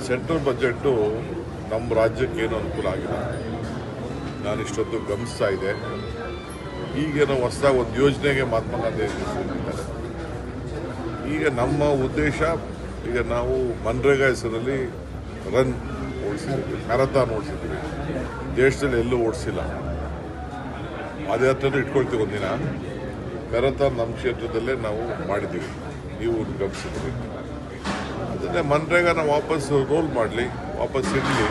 Central budget ನಮ್ಮ ರಾಜ್ಯಕ್ಕೆ ಏನು ಅನುಕೂಲ ಆಗಿದೆ ನಾನು ಇಷ್ಟೊತ್ತು ಗಮನಿಸ್ತಾ ಇದೆ. ಈಗೇನೋ ಹೊಸದಾಗಿ ಒಂದು ಯೋಜನೆಗೆ ಮಹಾತ್ಮ ಗಾಂಧಿ ಹೆಸರಿಟ್ಟಿದ್ದಾರೆ. ಈಗ ನಮ್ಮ ಉದ್ದೇಶ, ಈಗ ನಾವು ಮನ್ರೇಗಾ ಹೆಸರಲ್ಲಿ ರನ್ ಓಡಿಸಿದ್ವಿ, ಮ್ಯಾರಥಾನ್ ಓಡಿಸಿದ್ವಿ. ದೇಶದಲ್ಲಿ ಎಲ್ಲೂ ಓಡಿಸಿಲ್ಲ. ಪಾದಯಾತ್ರೆನೂ ಇಟ್ಕೊಳ್ತೀವಿ ಒಂದಿನ. ಮ್ಯಾರಥಾನ್ ನಮ್ಮ ಕ್ಷೇತ್ರದಲ್ಲೇ ನಾವು ಮಾಡಿದ್ದೀವಿ, ನೀವು ಗಮನಿಸಿದ್ವಿ. ಅದನ್ನೇ ಮನ್ರೇಗಾನ ವಾಪಸ್ ರೋಲ್ ಮಾಡಲಿ, ವಾಪಸ್ ಇಡಲಿ.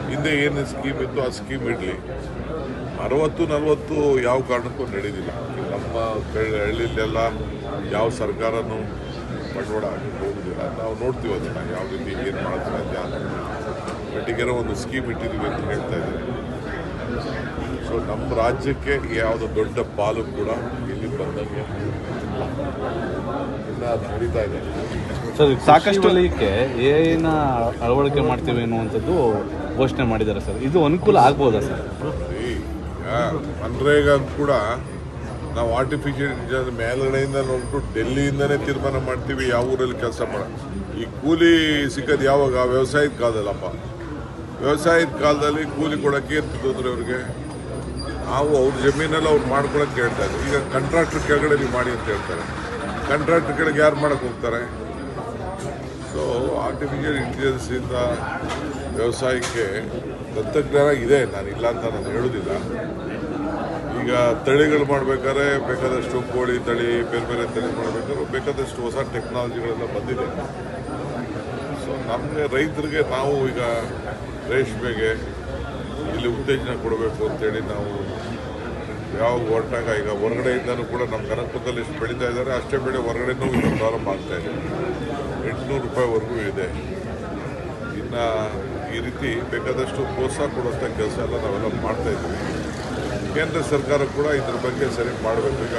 ಹಿಂದೆ ಏನು ಸ್ಕೀಮ್ ಇತ್ತು ಆ ಸ್ಕೀಮ್ ಇಡಲಿ. 60-40 ಯಾವ ಕಾರಣಕ್ಕೂ ನಡೆಯೋದಿಲ್ಲ. ನಮ್ಮ ಹಳ್ಳಿಲೆಲ್ಲ ಯಾವ ಸರ್ಕಾರನೂ ಬಂಡವಾಳ ಹೋಗುದಿಲ್ಲ. ನಾವು ನೋಡ್ತೀವಿ ಅದನ್ನು ಯಾವ ರೀತಿ ಏನು ಮಾಡೋದು ಸಾಧ್ಯ. ಮಟ್ಟಿಗೆನೋ ಒಂದು ಸ್ಕೀಮ್ ಇಟ್ಟಿದ್ದೀವಿ ಅಂತ ಹೇಳ್ತಾ ಇದ್ದೀವಿ. ಸೊ ನಮ್ಮ ರಾಜ್ಯಕ್ಕೆ ಯಾವುದೋ ದೊಡ್ಡ ಪಾಲು ಕೂಡ ಇಲ್ಲಿ ಬಂದಂಗೆ ಇನ್ನು ನಡೀತಾ ಇದೆ. ಸರ್, ಸಾಕಷ್ಟು ವಲಯಕ್ಕೆ ಎಐನ ಅಳವಡಿಕೆ ಮಾಡ್ತೀವಿ ಅನ್ನುವಂಥದ್ದು ಘೋಷಣೆ ಮಾಡಿದ್ದಾರೆ ಸರ್. ಇದು ಅನುಕೂಲ ಆಗ್ಬೋದಾ ಸರ್? ಮನ್ರೇಗಾ ಕೂಡ ನಾವು ಆರ್ಟಿಫಿಷಿಯಲ್ ಇಂಟೆಲಿಜೆನ್ಸ್ ಮೇಲ್ಗಡೆಯಿಂದ ನೋಡ್ಬಿಟ್ಟು ಡೆಲ್ಲಿಯಿಂದನೇ ತೀರ್ಮಾನ ಮಾಡ್ತೀವಿ ಯಾವ ಊರಲ್ಲಿ ಕೆಲಸ ಮಾಡ. ಈ ಕೂಲಿ ಸಿಕ್ಕೋದು ಯಾವಾಗ? ವ್ಯವಸಾಯದ ಕಾಲದಲ್ಲಪ್ಪ. ವ್ಯವಸಾಯದ ಕಾಲದಲ್ಲಿ ಕೂಲಿ ಕೊಡೋಕ್ಕೆ ಏನು ತೊಂದರೆ ಅವ್ರಿಗೆ? ನಾವು ಅವ್ರ ಜಮೀನೆಲ್ಲ ಅವ್ರು ಮಾಡ್ಕೊಳಕ್ಕೆ ಹೇಳ್ತಾ ಇದ್ದೀವಿ. ಈಗ ಕಾಂಟ್ರಾಕ್ಟರ್ ಕೆಳಗಡೆ ನೀವು ಮಾಡಿ ಅಂತ ಹೇಳ್ತಾರೆ. ಕಾಂಟ್ರಾಕ್ಟರ್ ಕೆಳಗೆ ಯಾರು ಮಾಡೋಕ್ಕೆ ಹೋಗ್ತಾರೆ? ಸೊ ಆರ್ಟಿಫಿಷಿಯಲ್ ಇಂಟೆಲಿಜೆನ್ಸಿಂದ ವ್ಯವಸಾಯಕ್ಕೆ ತಂತ್ರಜ್ಞಾನ ಇದೆ, ನಾನಿಲ್ಲ ಅಂತ ನಾನು ಹೇಳೋದಿಲ್ಲ. ಈಗ ತಳಿಗಳು ಮಾಡಬೇಕಾದ್ರೆ ಬೇಕಾದಷ್ಟು ಕೋಳಿ ತಳಿ, ಬೇರೆ ಬೇರೆ ತಳಿ ಮಾಡಬೇಕಾದ್ರೆ ಬೇಕಾದಷ್ಟು ಹೊಸ ಟೆಕ್ನಾಲಜಿಗಳೆಲ್ಲ ಬಂದಿದೆ. ಸೊ ನಮಗೆ ರೈತರಿಗೆ ನಾವು ಈಗ ರೇಷ್ಮೆಗೆ ಇಲ್ಲಿ ಉತ್ತೇಜನ ಕೊಡಬೇಕು ಅಂತೇಳಿ ನಾವು ಯಾವ ಹೊರಟಾಗ ಈಗ ಹೊರಗಡೆಯಿಂದನೂ ಕೂಡ ನಮ್ಮ ಕನಕಪುರದಲ್ಲಿ ಎಷ್ಟು ಬೆಳೀತಾ ಇದ್ದಾರೆ ಅಷ್ಟೇ ಬೆಳೆ ಹೊರಗಡೆನೂ ಈಗ ಪ್ರಾರಂಭ ಆಗ್ತಾ ಇದೆ. 800 ರೂಪಾಯಿವರೆಗೂ ಇದೆ. ಇನ್ನು ಈ ರೀತಿ ಬೇಕಾದಷ್ಟು ಪ್ರೋತ್ಸಾಹ ಕೊಡುವಂಥ ಕೆಲಸ ಎಲ್ಲ ನಾವೆಲ್ಲ ಮಾಡ್ತಾ ಇದ್ದೀವಿ. ಕೇಂದ್ರ ಸರ್ಕಾರ ಕೂಡ ಇದ್ರ ಬಗ್ಗೆ ಸರಿ ಮಾಡಬೇಕು. ಈಗ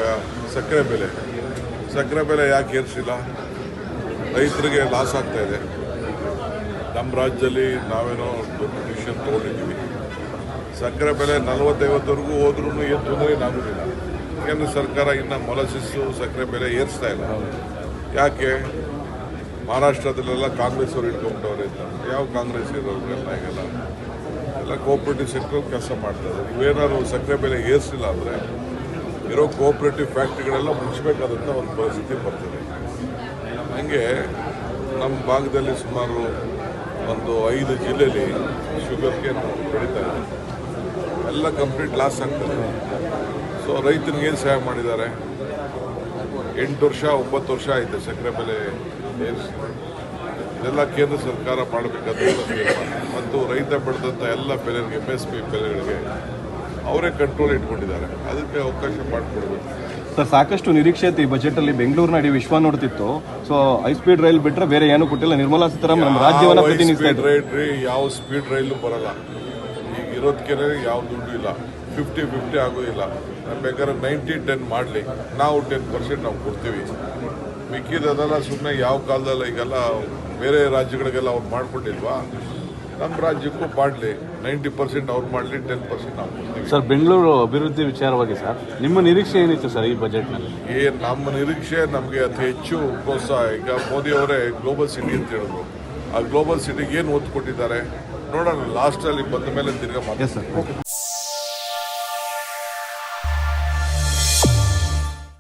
ಸಕ್ಕರೆ ಬೆಲೆ ಯಾಕೆ ಏರಿಸಿಲ್ಲ? ರೈತರಿಗೆ ಲಾಸ್ ಆಗ್ತಾ ಇದೆ. ನಮ್ಮ ರಾಜ್ಯದಲ್ಲಿ ನಾವೇನೋ ದೊಡ್ಡ ಡಿಸಿಷನ್ ತೊಗೊಂಡಿದ್ದೀವಿ. ಸಕ್ಕರೆ ಬೆಲೆ 40-50ವರೆಗೂ ಹೋದ್ರೂ ಏನು ತೊಂದರೆ ಆಗೋದಿಲ್ಲ. ಕೇಂದ್ರ ಸರ್ಕಾರ ಇನ್ನು ಮೊಲಸಿಸ್ಸು ಸಕ್ಕರೆ ಬೆಲೆ ಏರಿಸ್ತಾ ಇಲ್ಲ. ಯಾಕೆ? ಮಹಾರಾಷ್ಟ್ರದಲ್ಲೆಲ್ಲ ಕಾಂಗ್ರೆಸ್ ಅವರು ಇಟ್ಕೊಂಡ್ಬಿಟ್ಟವ್ರೆ ಅಂತ. ಯಾವ ಕಾಂಗ್ರೆಸ್ ಇರೋರಿಗೆಲ್ಲ ಈಗೆಲ್ಲ ಎಲ್ಲ ಕೋಆಪರೇಟಿವ್ ಸೆಕ್ಟರ್ ಕೆಲಸ ಮಾಡ್ತಾರೆ. ನೀವೇನಾದ್ರು ಸಕ್ಕರೆ ಬೆಲೆ ಏರಿಸಿಲ್ಲ ಅಂದರೆ ಇರೋ ಕೋಆಪರೇಟಿವ್ ಫ್ಯಾಕ್ಟ್ರಿಗಳೆಲ್ಲ ಮುಚ್ಚಬೇಕಾದಂಥ ಒಂದು ಪರಿಸ್ಥಿತಿ ಬರ್ತದೆ. ಹಾಗೆ ನಮ್ಮ ಭಾಗದಲ್ಲಿ ಸುಮಾರು ಒಂದು 5 ಜಿಲ್ಲೆಯಲ್ಲಿ ಶುಗರ್ಗೆ ನಾವು ಬೆಳೀತಾ ಇದ್ದೀವಿ. ಎಲ್ಲ ಕಂಪ್ಲೀಟ್ ಲಾಸ್ ಆಗ್ತದೆ. ಸೊ ರೈತನಿಗೆ ಏನು ಸಹಾಯ ಮಾಡಿದ್ದಾರೆ? 8 ವರ್ಷ 9 ವರ್ಷ ಆಯಿತು ಸಕ್ಕರೆ ಬೆಲೆ ಏರಿಸಿ. ಇದೆಲ್ಲ ಕೇಂದ್ರ ಸರ್ಕಾರ ಮಾಡಬೇಕಾದ ಮತ್ತು ರೈತ ಬೆಳೆದಂಥ ಎಲ್ಲ ಬೆಲೆಗಳಿಗೆ MSP ಬೆಲೆಗಳಿಗೆ ಅವರೇ ಕಂಟ್ರೋಲ್ ಇಟ್ಕೊಂಡಿದ್ದಾರೆ. ಅದಕ್ಕೆ ಅವಕಾಶ ಮಾಡಿಕೊಡ್ಬೇಕು ಸರ್. ಸಾಕಷ್ಟು ನಿರೀಕ್ಷೆ ಇತ್ತು ಈ ಬಜೆಟಲ್ಲಿ. ಬೆಂಗಳೂರಿನ ಅಡಿ ವಿಶ್ವ ನೋಡ್ತಿತ್ತು. ಸೊ ಹೈಸ್ಪೀಡ್ ರೈಲ್ ಬಿಟ್ಟರೆ ಬೇರೆ ಏನೂ ಕೊಟ್ಟಿಲ್ಲ. ನಿರ್ಮಲಾ ಸೀತಾರಾಮನ್ ನಮ್ಮ ರಾಜ್ಯವನ್ನು ಪ್ರತಿನಿಧಿಸ್ತಾ ಇದ್ದಾರೆ. ಯಾವ ಸ್ಪೀಡ್ ರೈಲು ಬರಲ್ಲ. ಈಗ ಇರೋದಕ್ಕೆ ಯಾವ ದುಡ್ಡು ಇಲ್ಲ. 50-50 ಆಗೋದಿಲ್ಲ. ನಾನು ಬೇಕಾದ್ರೆ 90-10 ಮಾಡಲಿ, ನಾವು 10% ನಾವು ಕೊಡ್ತೀವಿ. ಮಿಕ್ಕಿದೆಲ್ಲ ಸುಮ್ಮನೆ ಯಾವ ಕಾಲದಲ್ಲ ಈಗೆಲ್ಲ ಬೇರೆ ರಾಜ್ಯಗಳಿಗೆಲ್ಲ ಅವ್ರು ಮಾಡ್ಕೊಂಡಿಲ್ವಾ? ನಮ್ಮ ರಾಜ್ಯಕ್ಕೂ ಮಾಡಲಿ. 90% ಅವ್ರು ಮಾಡಲಿ, 10% ನಾವು ಕೊಡ್ತೀವಿ. ಸರ್, ಬೆಂಗಳೂರು ಅಭಿವೃದ್ಧಿ ವಿಚಾರವಾಗಿ ಸರ್ ನಿಮ್ಮ ನಿರೀಕ್ಷೆ ಏನಿತ್ತು ಸರ್ ಈ ಬಜೆಟ್ನಲ್ಲಿ? ನಮ್ಮ ನಿರೀಕ್ಷೆ ನಮಗೆ ಅತಿ ಹೆಚ್ಚು ಪ್ರೋತ್ಸಾಹ. ಈಗ ಮೋದಿ ಅವರೇ ಗ್ಲೋಬಲ್ ಸಿಟಿ ಅಂತ ಹೇಳಿದ್ರು. ಆ ಗ್ಲೋಬಲ್ ಸಿಟಿಗೆ ಏನು ಒತ್ತು ಕೊಟ್ಟಿದ್ದಾರೆ ನೋಡೋಣ. ಲಾಸ್ಟಲ್ಲಿ ಬಂದ ಮೇಲೆ ತಿರ್ಗಾ ಮಾತಾಡ್ತೀವಿ.